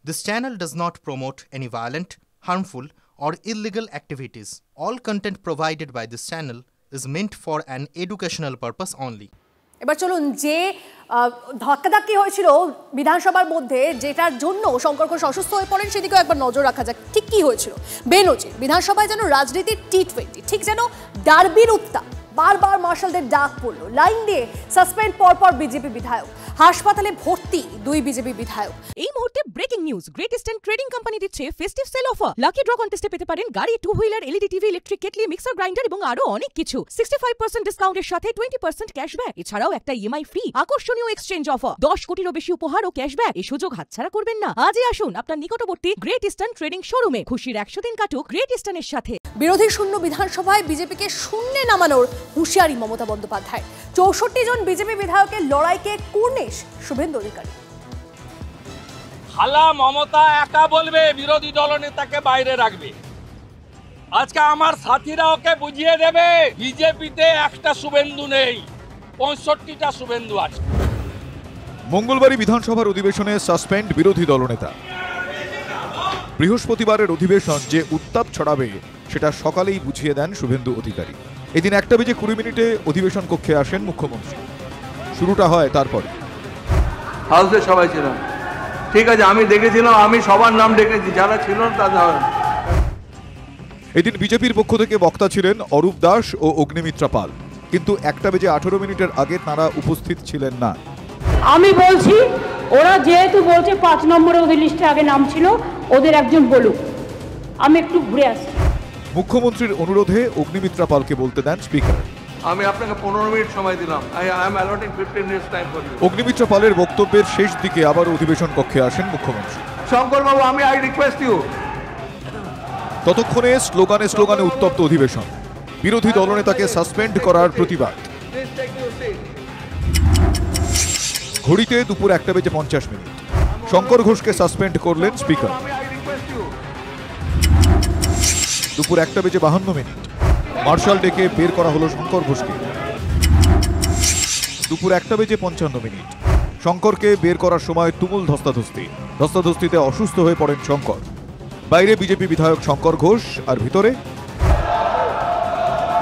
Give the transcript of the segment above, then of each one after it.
This channel does not promote any violent, harmful, or illegal activities. All content provided by this channel is meant for an educational purpose only. এবার চলুন যে ধাক্কাধাক্কি হয়েছিল বিধানসভার মধ্যে যেটার জন্য শঙ্কর ঘোষ অসুস্থ হয়ে পড়েন সেদিকেও একবার নজর রাখা যাক। ঠিক কি হয়েছিল? বেনজির বিধানসভায় যেন রাজনীতির টি20, ঠিক যেন ডার্বির উত্তাপ। বারবার মার্শালদের ডাক পড়লো, লাইন দিয়ে সাসপেন্ড পরপর বিজেপি বিধায়ক, হাসপাতালে ভর্তি 2 বিজেপি বিধায়ক। এই মুহূর্তে breaking news, Great Eastern trading company দিচ্ছে festive sale offer. Lucky draw কন্টেস্টে পেতে পারেন গাড়ি, 2 wheeler, LED TV, electric kettle, mixer grinder এবং আরো অনেক কিছু। 65% ডিসকাউন্টের সাথে 20% ক্যাশব্যাক, এছাড়াও একটা ইএমআই ফ্রি, আকর্ষণীয় এক্সচেঞ্জ অফার, 10 কোটিরও বেশি উপহার ও ক্যাশব্যাক। এই সুযোগ হাতছাড়া করবেন না। আজই আসুন আপনার নিকটবর্তী গ্রেট ইস্টার্ন ট্রেডিং শোরুমে। খুশির 100 দিন কাটুক গ্রেট ইস্টার্নের সাথে। বিরোধী শূন্য বিধানসভায় বিজেপিকে শূন্যে নামানোর হুঁশিয়ারি মমতা বন্দ্যোপাধ্যায়। 64 জন বিজেপি বিধায়কের লড়াইকে কুর্নিশ শুভেন্দু অধিকারী। হালা মমতা একা বলবে, বিরোধী দলনেতাকে বাইরে রাখবে। আজকে আমার সাথীরা ওকে বুঝিয়ে দেবে বিজেপিতে একটা শুভেন্দু নেই, 65টা শুভেন্দু আছে। মঙ্গলবারই বিধানসভার অধিবেশনে সাসপেন্ড বিরোধী দলনেতা। বৃহস্পতিবারের অধিবেশন যে উত্তাপ ছড়াবে সেটা সকালেই বুঝিয়ে দেন শুভেন্দু অধিকারী। এদিন 1:20 অধিবেশন কক্ষে আসেন মুখ্যমন্ত্রী। শুরুটা হয় তারপরে। হাউসে সবাই ছিল, ঠিক আছে, আমি দেখেছিলাম, আমি সবার নাম ডেকেছি, যারা ছিল তাদের। এদিন বিজেপির পক্ষ থেকে বক্তা ছিলেন অরূপ দাস ও অগ্নিমিত্রা পাল, কিন্তু 1:18 আগে তারা উপস্থিত ছিলেন না। আমি বলছি ওরা যেহেতু বলছে 5 নম্বরে ওদের লিস্টে আগে নাম ছিল, ওদের একজন বলুক, আমি একটু ঘুরে আসি। মুখ্যমন্ত্রীর অনুরোধে অগ্নিমিত্রা পালকে বলতে দেন স্পিকার। আমি আপনাকে 15 মিনিট সময় দিলাম। I am allotting 15 minutes time for you. Agnimitra পালের বক্তব্যের শেষ দিকে আবার অধিবেশন কক্ষে আসেন মুখ্যমন্ত্রী। শঙ্কর বাবু, আমি আই রিকোয়েস্ট ইউ। ততক্ষণে স্লোগানে উত্তপ্ত অধিবেশন। বিরোধী দলনেতাকে সাসপেন্ড করার প্রতিবাদ। ঘড়িতে দুপুর 1:50। শঙ্কর ঘোষকে সাসপেন্ড করলেন স্পিকার। দুপুর 1:52। মার্শাল ডেকে বের করা হলো শঙ্কর ঘোষকে। দুপুর 1:55। শঙ্করকে বের করার সময় তুমুল ধস্তাধস্তিতে অসুস্থ হয়ে পড়েন শঙ্কর। বাইরে বিজেপি বিধায়ক শঙ্কর ঘোষ, আর ভিতরে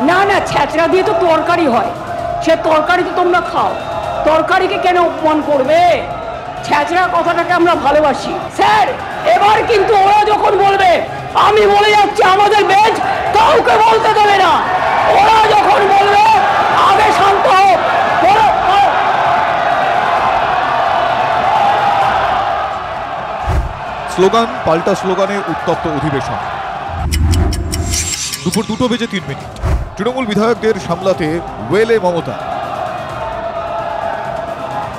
না ছেঁচড়া দিয়ে তো তরকারি হয়, সে তরকারি তো তোমরা খাও, তরকারিকে কেন অপমান করবে? ছেঁচড়া কথাটাকে আমরা ভালোবাসি স্যার। এবার কিন্তু ওরা যখন বলবে, আমি বলে যাচ্ছি, আমাদের বেঞ্চ কাউকে বলতে দেবে না। ওরা যখন বলবে আগে শান্ত হোক। স্লোগান পাল্টা স্লোগানে উত্তপ্ত অধিবেশন। দুপুর 2:03। তৃণমূল বিধায়কদের সামলাতে ওয়েলে মমতা।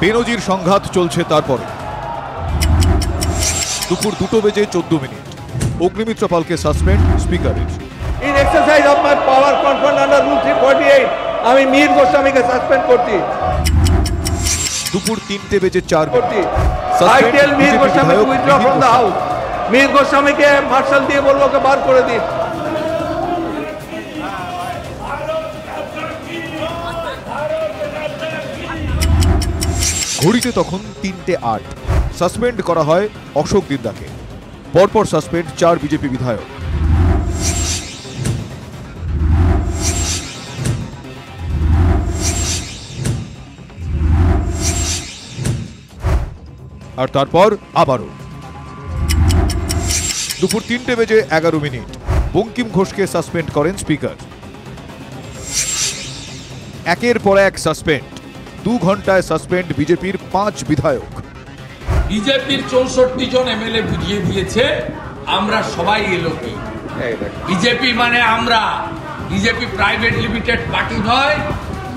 বেনজির সংঘাত চলছে তারপরে। দুপুর 2:14। অগ্নিমিত্রা পালকে সাসপেন্ড স্পিকারের। In exercise of my power conferred under rule 348 আমি মীর গোস্বামীকে সাসপেন্ড করছি। দুপুর 3:04 করছি। I tell Mir Goswami to withdraw from the house. Mir গোস্বামীকে মার্শাল দিয়ে বলবো ওকে বার করে দিন। ঘড়িতে তখন 3:08। সাসপেন্ড করা হয় অশোক দিন্দাকে। পরপর সাসপেন্ড 4 বিজেপি বিধায়ক। আর তারপর আবারও দুপুর 3:11। বঙ্কিম ঘোষকে সাসপেন্ড করেন স্পিকার। একের পর এক সাসপেন্ড। 2 ঘন্টায় সাসপেন্ড বিজেপির 5 বিধায়ক। বিজেপির 64 জন এমএলএ বুঝিয়ে দিয়েছে আমরা সবাই এলোকে। বিজেপি মানে আমরা। বিজেপি প্রাইভেট লিমিটেড পার্টি নয়,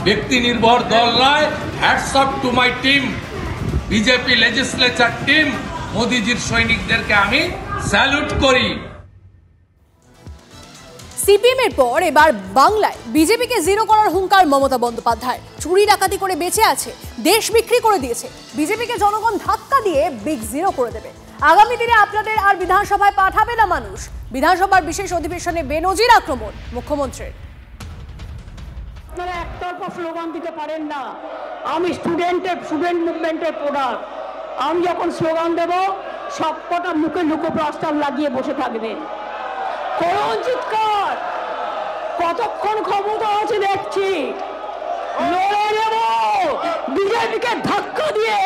ব্যক্তি নির্ভর দল নয়। Hats off to my team, BJP legislature team. মোদিজির সৈনিকদেরকে আমি স্যালুট করি। সিপিএম এর পর এবার বাংলায় বিজেপিকে জিরো করার হুঙ্কার মমতা বন্দ্যোপাধ্যায়। চুরি ডাকাতি করে বেঁচে আছে, দেশ বিক্রি করে দিয়েছে। বিজেপিকে জনগণ ধাক্কা দিয়ে বিগ জিরো করে দেবে। আগামী দিনে আপনাদের আর বিধানসভায় পাঠাবে না মানুষ। বিধানসভার বিশেষ অধিবেশনে বেনজির আক্রমণ মুখ্যমন্ত্রীর। আপনারা একতরফা স্লোগান দিতে পারেন না। আমি স্টুডেন্ট মুভমেন্টের প্রোডাক্ট। আমি যখন স্লোগান দেব সবকটা মুখে লুকো প্রস্তাব লাগিয়ে বসে থাকবে। করুন চিৎকার, কতক্ষণ ক্ষমতা আছে দেখছি, লড়ে নেব, বিজেপিকে ধাক্কা দিয়ে,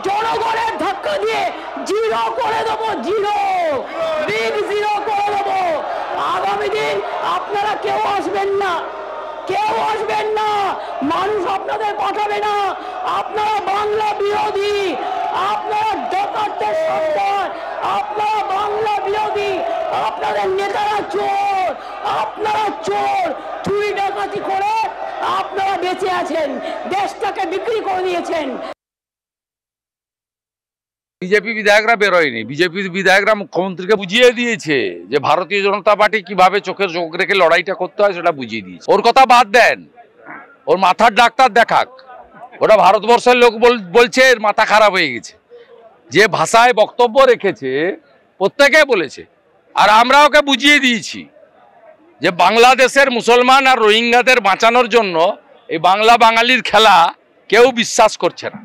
জনগণের ধাক্কা দিয়ে জিরো করে দেবো, জিরো, বিগ জিরো করে দেবো। আগামী দিন আপনারা কেউ আসবেন না, কেউ আসবেন না, মানুষ আপনাদের পাঠাবে না। আপনারা বাংলা বিরোধী, আপনারা ডাকাতের সরকার, আপনারা বাংলা বিরোধী, আপনাদের নেতারা চোর, আপনারা চোর, চুরি ডাকাতি করে আপনারা বেঁচে আছেন, দেশটাকে বিক্রি করে দিয়েছেন। বিজেপি বিধায়করা বেরোয়নি, বিজেপির বিধায়করা মুখ্যমন্ত্রীকে বুঝিয়ে দিয়েছে যে ভারতীয় জনতা পার্টি কিভাবে চোখের চোখ রেখে লড়াইটা করতে হয় সেটা বুঝিয়ে দিয়েছে। ওর কথা বাদ দেন, ওর মাথার ডাক্তার দেখাক। ওটা ভারতবর্ষের লোক বলছে এর মাথা খারাপ হয়ে গেছে। যে ভাষায় বক্তব্য রেখেছে প্রত্যেকে বলেছে, আর আমরা ওকে বুঝিয়ে দিয়েছি যে বাংলাদেশের মুসলমান আর রোহিঙ্গাদের বাঁচানোর জন্য এই বাংলা বাঙালির খেলা কেউ বিশ্বাস করছে না।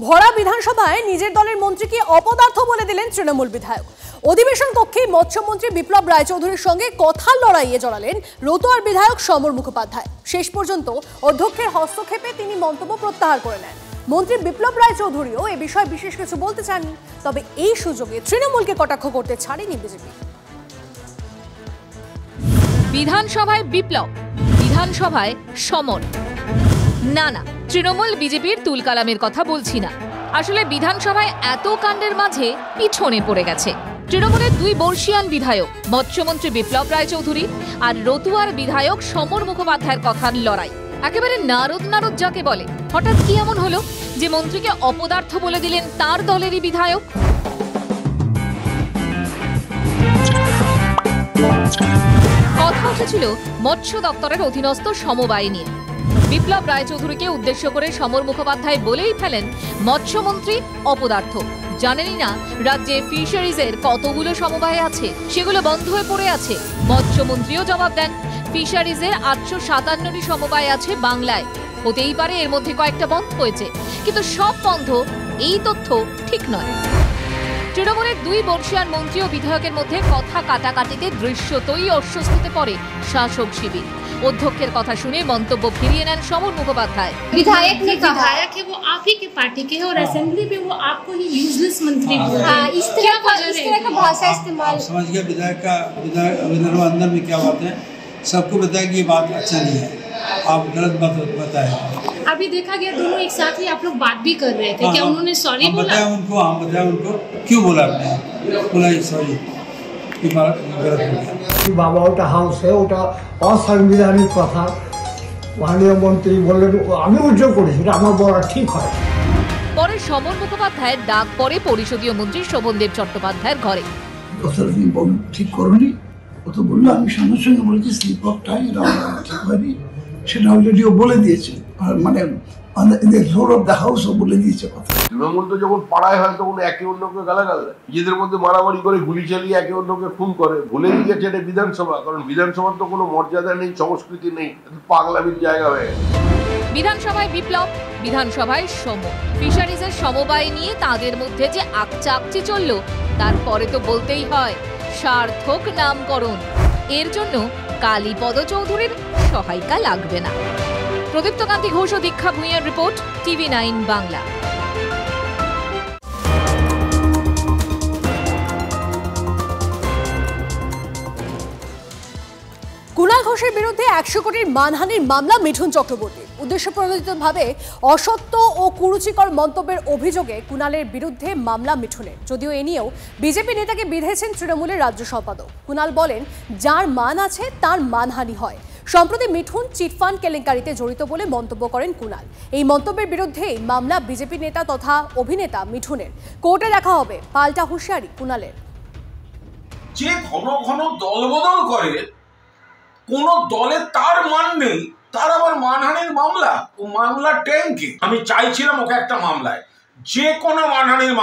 ভরা বিধানসভায় নিজের দলের মন্ত্রীকে অপদার্থ বলে দিলেন তৃণমূল বিধায়ক। অধিবেশন কক্ষে মৎস্যমন্ত্রী বিপ্লব রায়চৌধুরীর সঙ্গে কথার লড়াইয়ে জড়ালেন রতুয়ার বিধায়ক সমর মুখোপাধ্যায়। শেষ পর্যন্ত অধ্যক্ষের হস্তক্ষেপে তিনি মন্তব্য প্রত্যাহার করে নেন। মন্ত্রী বিপ্লব রায়চৌধুরীও এ বিষয়ে বিশেষ কিছু বলতে চাননি, তবে এই সুযোগে তৃণমূলকে কটাক্ষ করতে ছাড়েনি বিজেপি। বিধানসভায় বিপ্লব, বিধানসভায় সমর। না না, তৃণমূল বিজেপির তুলকালামের কথা বলছি না। আসলে বিধানসভায় এত কাণ্ডের মাঝে পিছনে পড়ে গেছে তৃণমূলের দুই বর্ষীয়ান বিধায়ক মৎস্যমন্ত্রী বিপ্লব রায়চৌধুরী আর রতুয়ার বিধায়ক সমর মুখোপাধ্যায়ের কথার লড়াই। একেবারে নারদ নারদ যাকে বলে। হঠাৎ কি এমন হলো যে মন্ত্রীকে অপদার্থ বলে দিলেন তার দলেরই বিধায়ক? কথা উঠেছিল মৎস্য দপ্তরের অধীনস্থ সমবায় নিয়ে। বিপ্লব রায়চৌধুরীকে উদ্দেশ্য করে সমর মুখোপাধ্যায় বলেই ফেলেন মৎস্যমন্ত্রী অপদার্থ। জানেনই না রাজ্যে ফিশারিজের কতগুলো সমবায় আছে, সেগুলো বন্ধ হয়ে পড়ে আছে। মৎস্যমন্ত্রীও জবাব দেন ফিশারিজের 857টি সমবায় আছে বাংলায়, হতেই পারে এর মধ্যে কয়েকটা বন্ধ হয়েছে, কিন্তু সব বন্ধ এই তথ্য ঠিক নয়। তৃণমূলের দুই বর্ষীয়ান মন্ত্রী ও বিধায়কের মধ্যে কথা কাটাকাটিতে দৃশ্যতই অস্বস্তিতে পড়ে শাসক শিবির। अध्यक्षर कथा सुने मंतव्य फिरिए नेन समर मुखोपाध्याय। विधायक है वो आप ही के पार्टी के हैं और असेंबली में वो आपको ही यूजलेस मंत्री बोल रहे हैं। इस तरह का भाषा इस्तेमाल समझ गया। विधायक का विधान अंदर में क्या बात है, सबको बताया कि ये बात अच्छा नहीं है, आप गलत बात बताए। अभी देखा गया दोनों एक साथ ही आप लोग बात भी कर रहे थे, क्या उन्होंने सॉरी बोला? बताया उनको क्यों बोला आपने, बोला सॉरी बाबा ওটা হাউসে ওটা অসাংবিধানিক কথা মাননীয় মন্ত্রী বললেন, আমি উদ্যোগ করেছি, আমার বলা ঠিক হয়। পরে সমর মুখোপাধ্যায়ের ডাক পরে পরিষদীয় মন্ত্রী শোভনদেব চট্টোপাধ্যায়ের ঘরে। ঠিক করনি, ও তো বললো, আমি সঙ্গে সঙ্গে বলেছি স্লিপ অফ টাইম এটা ঠিক হয়নি, সেটা অলরেডিও বলে দিয়েছে, মানে ফ্লোর অফ দ্য হাউসও বলে দিয়েছে কথা। তৃণমূল তো যখন পাড়ায় হয় তখন একে অন্যকে গালাগাল দেয়, নিজেদের মধ্যে মারামারি করে গুলি চালিয়ে একে অন্যকে খুন করে। ভুলে গিয়েছে এটা বিধানসভা, কারণ বিধানসভার তো কোনো মর্যাদা নেই, সংস্কৃতি নেই, পাগলামির জায়গা হয়ে গেছে। বিধানসভায় বিপ্লব, বিধানসভায় সম। ফিশারিজের সমবায় নিয়ে তাদের মধ্যে যে আকচাকচি চলল, তারপরে তো বলতেই হয় সার্থক নামকরণ। এর জন্য কালীপদ চৌধুরীর সহায়িকা লাগবে না। প্রদীপ্ত কান্তি ঘোষ ও দীক্ষা ভূঁইয়ার রিপোর্ট, TV9 বাংলা। কুণাল ঘোষের বিরুদ্ধে 100 কোটির মানহানির মামলা মিঠুন চক্রবর্তীর। উদ্দেশ্যপ্রণোদিতভাবে অসত্য ও কুরুচিকর মন্তব্যের অভিযোগে কুণালের বিরুদ্ধে মামলা মিঠুনের। যদিও এ নিয়েও বিজেপি নেতাকে বিঁধেছেন তৃণমূলের রাজ্য সম্পাদক। কুণাল বলেন, যার মান আছে তার মানহানি হয়। সম্প্রতি মিঠুন চিটফান্ড কেলেঙ্কারিতে জড়িত বলে মন্তব্য করেন কুণাল। এই মন্তব্যের বিরুদ্ধেই মামলা বিজেপি নেতা তথা অভিনেতা মিঠুনের। কোর্টে দেখা হবে পাল্টা হুঁশিয়ারি কুণালের। যে ঘন ঘন দলবদল করে, কোন দলে তার মান নেই, তার আবার মানহানির মামলা, ও মামলা ট্যাঙ্কে। আমি চাইছিলাম ওকে একটা মামলায়, যে কোনো মানহানির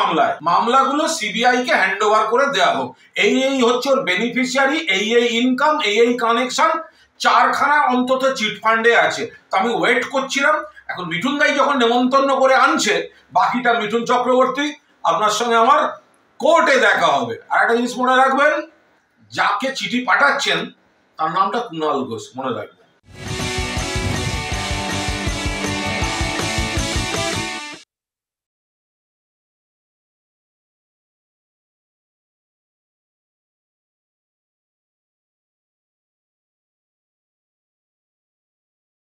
মামলাগুলো সিবিআই কে হ্যান্ড ওভার করে দেওয়া হোক। এই হচ্ছে ওর বেনিফিশিয়ারি, এই ইনকাম, এই কানেকশন, 4খানা অন্তত চিটফান্ডে আছে। তো আমি ওয়েট করছিলাম। এখন মিঠুন দাই যখন নেমন্তন্ন করে আনছে, বাকিটা মিঠুন চক্রবর্তী আপনার সঙ্গে আমার কোর্টে দেখা হবে। আর একটা জিনিস মনে রাখবেন, যাকে চিঠি পাঠাচ্ছেন তার নামটা কুণাল ঘোষ, মনে রাখবেন।